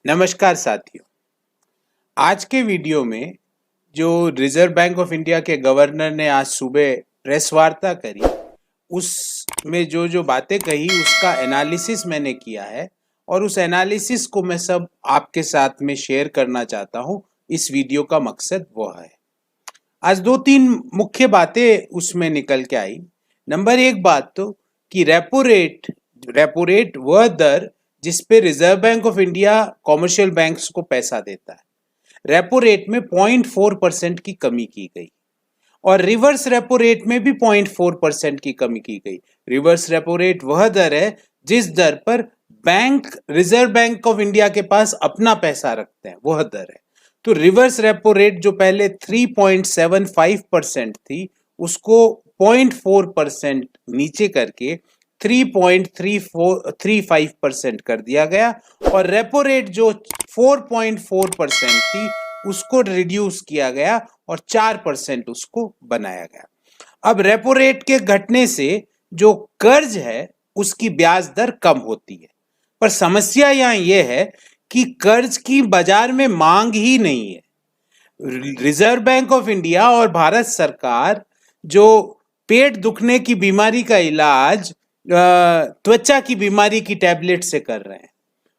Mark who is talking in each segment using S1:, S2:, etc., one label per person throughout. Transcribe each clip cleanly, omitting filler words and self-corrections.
S1: नमस्कार साथियों। आज के वीडियो में जो रिजर्व बैंक ऑफ इंडिया के गवर्नर ने आज सुबह प्रेस वार्ता करी, उसमें जो जो बातें कही उसका एनालिसिस मैंने किया है और उस एनालिसिस को मैं सब आपके साथ में शेयर करना चाहता हूं। इस वीडियो का मकसद वो है। आज दो तीन मुख्य बातें उसमें निकल के आई। नंबर एक बात तो कि रेपो रेट वह दर जिस पे reserve bank of India commercial banks को पैसा देता है। रेपो रेट में 0.4% की कमी की गई और रिवर्स रेपो रेट में भी 0.4% की कमी की गई। रिवर्स रेपो रेट वह दर है जिस दर पर रिजर्व बैंक ऑफ इंडिया के पास अपना पैसा रखते हैं, वह दर है। तो रिवर्स रेपो रेट जो पहले 3.75% थी उसको 0.4% नीचे करके 3.35% कर दिया गया और रेपो रेट जो 4.4% थी उसको रिड्यूस किया गया और 4% उसको बनाया गया। अब रेपो रेट के घटने से जो कर्ज है उसकी ब्याज दर कम होती है, पर समस्या यहां यह है कि कर्ज की बाजार में मांग ही नहीं है। रिजर्व बैंक ऑफ इंडिया और भारत सरकार जो पेट दुखने की बीमारी का इलाज त्वचा की बीमारी की टैबलेट से कर रहे हैं,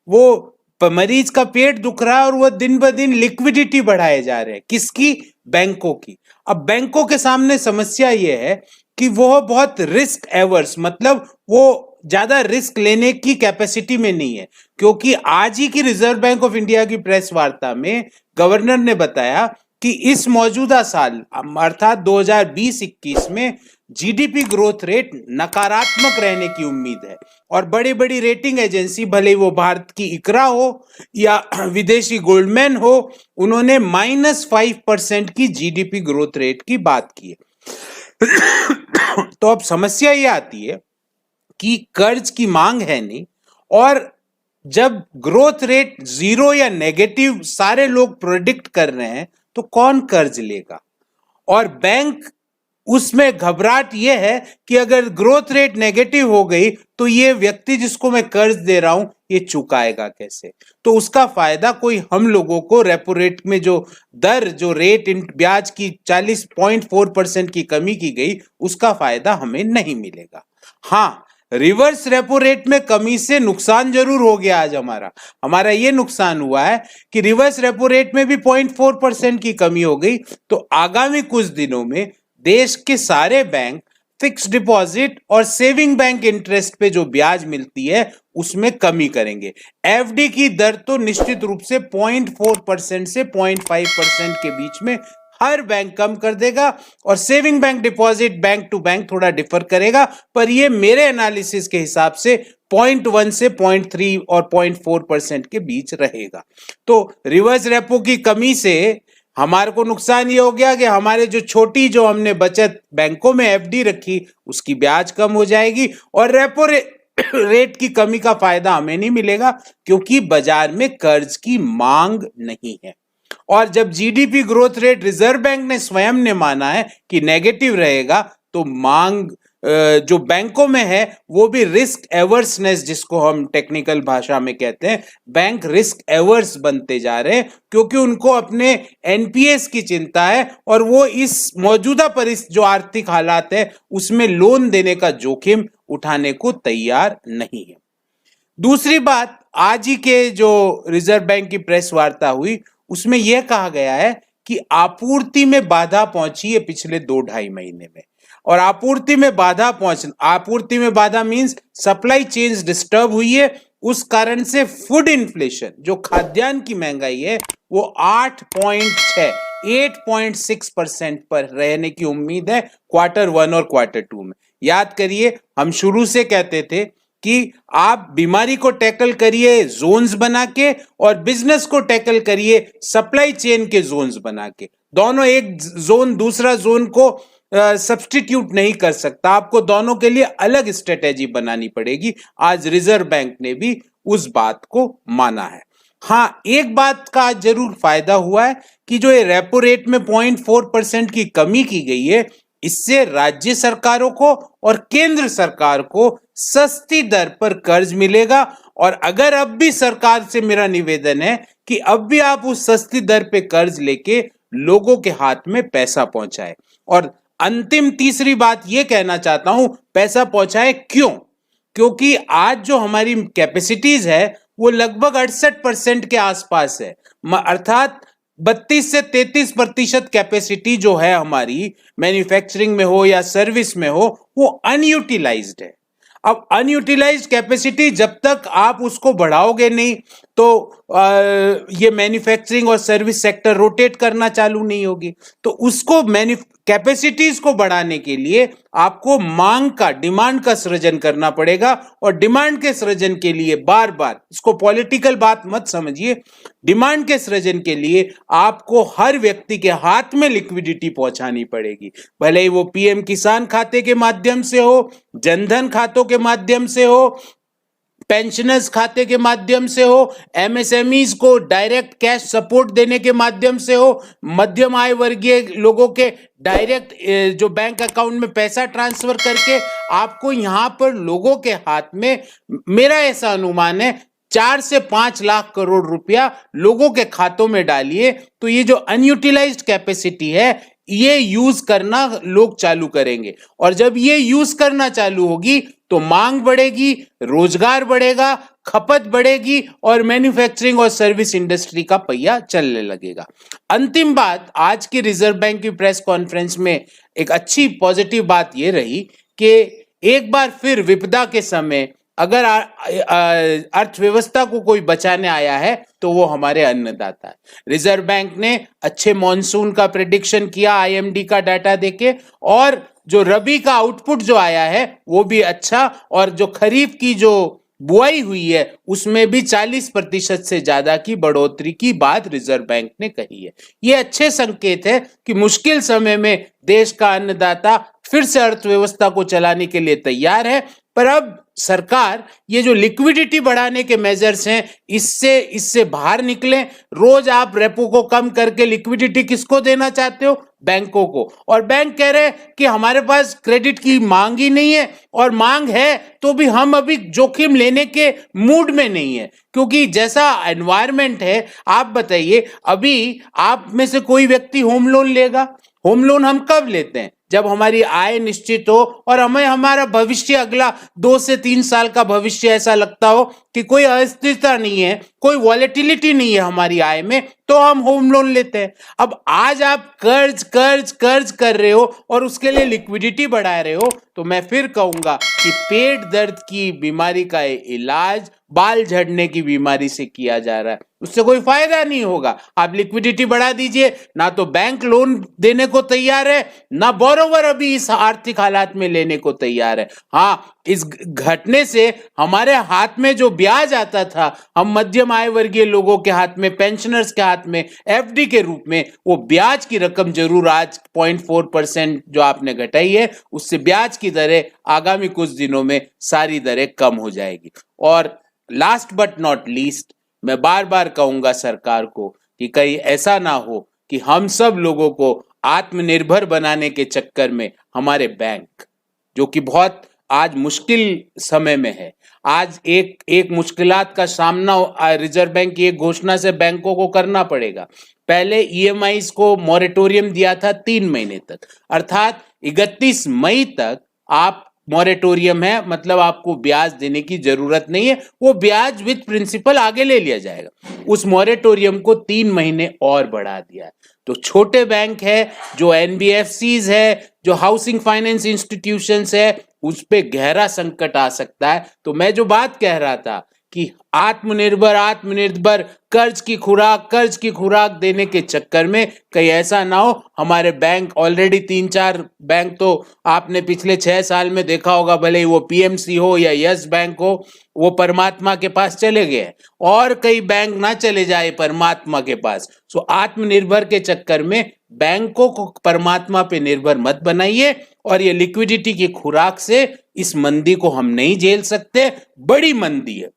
S1: वो मरीज का पेट दुख रहा है और वो दिन ब दिन लिक्विडिटी बढ़ाए जा रहे हैं। किसकी? बैंकों की। अब बैंकों के सामने समस्या ये है कि वो बहुत रिस्क एवर्स, मतलब वो ज्यादा रिस्क लेने की कैपेसिटी में नहीं है, क्योंकि आज ही की रिजर्व बैंक ऑफ इंडिया की प्रेस वार्ता में गवर्नर ने बताया कि इस मौजूदा साल अर्थात 2020-21 में जीडीपी ग्रोथ रेट नकारात्मक रहने की उम्मीद है और बड़ी बड़ी रेटिंग एजेंसी, भले वो भारत की इकरा हो या विदेशी गोल्डमैन हो, उन्होंने -5% की जीडीपी ग्रोथ रेट की बात की है। तो अब समस्या ये आती है कि कर्ज की मांग है नहीं, और जब ग्रोथ रेट 0 या नेगेटिव सारे लोग प्रेडिक्ट कर रहे हैं तो कौन कर्ज लेगा? और बैंक उसमें घबराहट यह है कि अगर ग्रोथ रेट नेगेटिव हो गई तो ये व्यक्ति जिसको मैं कर्ज दे रहा हूं ये चुकाएगा कैसे? तो उसका फायदा कोई हम लोगों को रेपो रेट में जो रेट ब्याज की 40.4% की कमी की गई उसका फायदा हमें नहीं मिलेगा। हाँ, रिवर्स रेपो रेट में कमी से नुकसान जरूर हो गया। आज हमारा ये नुकसान हुआ है कि रिवर्स रेपो रेट में भी 0.4% की कमी हो गई। तो आगामी कुछ दिनों में देश के सारे बैंक फिक्स डिपॉजिट और सेविंग बैंक इंटरेस्ट पे जो ब्याज मिलती है उसमें कमी करेंगे। एफडी की दर तो निश्चित रूप से 0.4% से 0.5% के बीच में हर बैंक कम कर देगा और saving bank deposit bank to bank थोड़ा डिफर करेगा, पर ये मेरे एनालिसिस के हिसाब से 0.1 से 0.3 और 0.4% के बीच रहेगा। तो रिवर्स रेपो की कमी से हमारे को नुकसान ये हो गया कि हमारे जो हमने बचत बैंकों में एफडी रखी उसकी ब्याज कम हो जाएगी और रेपो रेट की कमी का फायदा हमें नहीं मिलेगा, क्योंकि बाजार में कर्ज की मांग नहीं है। और जब GDP growth rate reserve bank ने स्वयं ने माना है कि नेगेटिव रहेगा, तो मांग जो बैंकों में है वो भी रिस्क एवर्सनेस, जिसको हम टेक्निकल भाषा में कहते हैं, बैंक रिस्क एवर्स बनते जा रहे हैं, क्योंकि उनको अपने एनपीएस की चिंता है और वो इस मौजूदा जो आर्थिक हालात है उसमें लोन देने का जोखिम उठाने को तैयार नहीं है। दूसरी बात, आज ही के जो रिजर्व बैंक की प्रेस वार्ता हुई उसमें यह कहा गया है कि आपूर्ति में बाधा पहुंची है पिछले 2-2.5 महीने में, और आपूर्ति में बाधा मींस सप्लाई चेन्स डिस्टर्ब हुई है। उस कारण से फूड इन्फ्लेशन, जो खाद्यान्न की महंगाई है, वो 8.6% पर रहने की उम्मीद है Q1 और Q2 में। याद करिए, हम शुरू से कहते थे कि आप बीमारी को टैकल करिए जोन्स बना के और बिजनेस को टैकल करिए सप्लाई चेन के जोन्स बना के। दोनों एक जोन दूसरा जोन को सब्स्टिट्यूट नहीं कर सकता, आपको दोनों के लिए अलग स्ट्रेटेजी बनानी पड़ेगी। आज रिजर्व बैंक ने भी उस बात को माना है। हाँ, एक बात का जरूर फायदा हुआ है कि जो ये रेपो रेट में 0.4% की कमी की गई है, इससे राज्य सरकारों को और केंद्र सरकार को सस्ती दर पर कर्ज मिलेगा और अगर अब भी सरकार से मेरा निवेदन है कि अब भी आप उस सस्ती दर पे कर्ज लेके लोगों के हाथ में पैसा पहुंचाए। और अंतिम तीसरी बात यह कहना चाहता हूं, पैसा पहुंचाए क्यों? क्योंकि आज जो हमारी कैपेसिटीज है वो लगभग 68% के आसपास है, अर्थात 32 से 33% कैपेसिटी जो है हमारी मैन्युफैक्चरिंग में हो या सर्विस में हो वो अनयूटिलाइज्ड है। अब अनयूटिलाइज्ड कैपेसिटी जब तक आप उसको बढ़ाओगे नहीं तो ये मैन्युफैक्चरिंग और सर्विस सेक्टर रोटेट करना चालू नहीं होगी। तो उसको कैपेसिटीज को बढ़ाने के लिए आपको डिमांड का सृजन करना पड़ेगा। और डिमांड के सृजन के लिए बार बार, इसको पॉलिटिकल बात मत समझिए, डिमांड के सृजन के लिए आपको हर व्यक्ति के हाथ में लिक्विडिटी पहुंचानी पड़ेगी, भले ही वो पीएम किसान खाते के माध्यम से हो, जनधन खातों के माध्यम से हो, पेंशनर्स खाते के माध्यम से हो, एमएसएमईज को डायरेक्ट कैश सपोर्ट देने के माध्यम से हो, मध्यम आय वर्गीय लोगों के डायरेक्ट जो बैंक अकाउंट में पैसा ट्रांसफर करके आपको यहां पर लोगों के हाथ में, मेरा ऐसा अनुमान है 4 से 5 लाख करोड़ रुपया लोगों के खातों में डालिए तो ये जो अनयूटिलाइज्ड कैपेसिटी है ये यूज करना लोग चालू करेंगे। और जब ये यूज करना चालू होगी तो मांग बढ़ेगी, रोजगार बढ़ेगा, खपत बढ़ेगी और मैन्युफैक्चरिंग और सर्विस इंडस्ट्री का पहिया चलने लगेगा। अंतिम बात, आज की रिजर्व बैंक की प्रेस कॉन्फ्रेंस में एक अच्छी पॉजिटिव बात यह रही कि एक बार फिर विपदा के समय अगर अर्थव्यवस्था को कोई बचाने आया है तो वो हमारे अन्नदाता है। रिजर्व बैंक ने अच्छे मॉनसून का प्रेडिक्शन किया आईएमडी का डाटा देके, और जो रबी का आउटपुट जो आया है वो भी अच्छा, और जो खरीफ की जो बुआई हुई है उसमें भी 40% से ज्यादा की बढ़ोतरी की बात रिजर्व बैंक ने कही है। ये अच्छे संकेत है कि मुश्किल समय में देश का अन्नदाता फिर से अर्थव्यवस्था को चलाने के लिए तैयार है। पर अब सरकार ये जो लिक्विडिटी बढ़ाने के मेजर्स हैं इससे बाहर निकले। रोज आप रेपो को कम करके लिक्विडिटी किसको देना चाहते हो? बैंकों को। और बैंक कह रहे हैं कि हमारे पास क्रेडिट की मांग ही नहीं है, और मांग है तो भी हम अभी जोखिम लेने के मूड में नहीं है, क्योंकि जैसा एनवायरनमेंट है। आप बताइए, अभी आप में से कोई व्यक्ति होम लोन लेगा? होम लोन हम कब लेते हैं? जब हमारी आय निश्चित हो और हमें हमारा भविष्य, अगला 2 से 3 साल का भविष्य ऐसा लगता हो कि कोई अस्थिरता नहीं है, कोई वॉलेटिलिटी नहीं है हमारी आय में, तो हम होम लोन लेते हैं। अब आज आप कर्ज कर्ज कर्ज कर रहे हो और उसके लिए लिक्विडिटी बढ़ा रहे हो, तो मैं फिर कहूंगा कि पेट दर्द की बीमारी का इलाज बाल झड़ने की बीमारी से किया जा रहा है, उससे कोई फायदा नहीं होगा। आप लिक्विडिटी बढ़ा दीजिए, ना तो बैंक लोन देने को तैयार है, ना बोरोवर अभी इस आर्थिक हालात में लेने को तैयार है। हाँ, इस घटने से हमारे हाथ में जो ब्याज आता था, हम मध्यम आय वर्गीय लोगों के हाथ में, पेंशनर्स के हाथ में एफडी के रूप में, वो ब्याज की रकम जरूर आज 0.4% जो आपने घटाई है, उससे ब्याज की दरें आगामी कुछ दिनों में सारी दरें कम हो जाएगी। और लास्ट बट नॉट लीस्ट, मैं बार बार कहूंगा सरकार को कि कहीं ऐसा ना हो कि हम सब लोगों को आत्मनिर्भर बनाने के चक्कर में हमारे बैंक, जो कि बहुत आज मुश्किल समय में है, आज एक मुश्किलात का सामना रिजर्व बैंक की एक घोषणा से बैंकों को करना पड़ेगा। पहले ईएमआईज को मॉरेटोरियम दिया था 3 महीने तक, अर्थात 31 मई तक आप मॉरेटोरियम है, मतलब आपको ब्याज देने की जरूरत नहीं है, वो ब्याज विद प्रिंसिपल आगे ले लिया जाएगा। उस मॉरेटोरियम को 3 महीने और बढ़ा दिया है। तो छोटे बैंक है, जो एनबीएफसीज है, जो हाउसिंग फाइनेंस इंस्टीट्यूशंस है, उस पे गहरा संकट आ सकता है। तो मैं जो बात कह रहा था कि आत्मनिर्भर कर्ज की खुराक देने के चक्कर में कहीं ऐसा ना हो हमारे बैंक, ऑलरेडी 3-4 बैंक तो आपने पिछले 6 साल में देखा होगा, भले ही वो पीएमसी हो या यस बैंक हो, वो परमात्मा के पास चले गए, और कई बैंक ना चले जाए परमात्मा के पास। सो आत्मनिर्भर के चक्कर में बैंकों को परमात्मा पे निर्भर मत बनाइए, और ये लिक्विडिटी की खुराक से इस मंदी को हम नहीं झेल सकते, बड़ी मंदी है।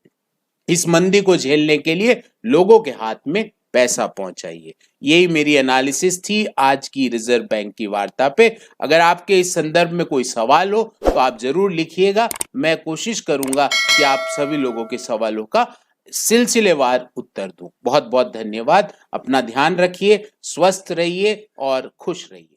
S1: इस मंदी को झेलने के लिए लोगों के हाथ में पैसा पहुंचाइए। यही मेरी एनालिसिस थी आज की रिजर्व बैंक की वार्ता पे। अगर आपके इस संदर्भ में कोई सवाल हो तो आप जरूर लिखिएगा, मैं कोशिश करूंगा कि आप सभी लोगों के सवालों का सिलसिलेवार उत्तर दूं। बहुत बहुत धन्यवाद। अपना ध्यान रखिए, स्वस्थ रहिए और खुश रहिए।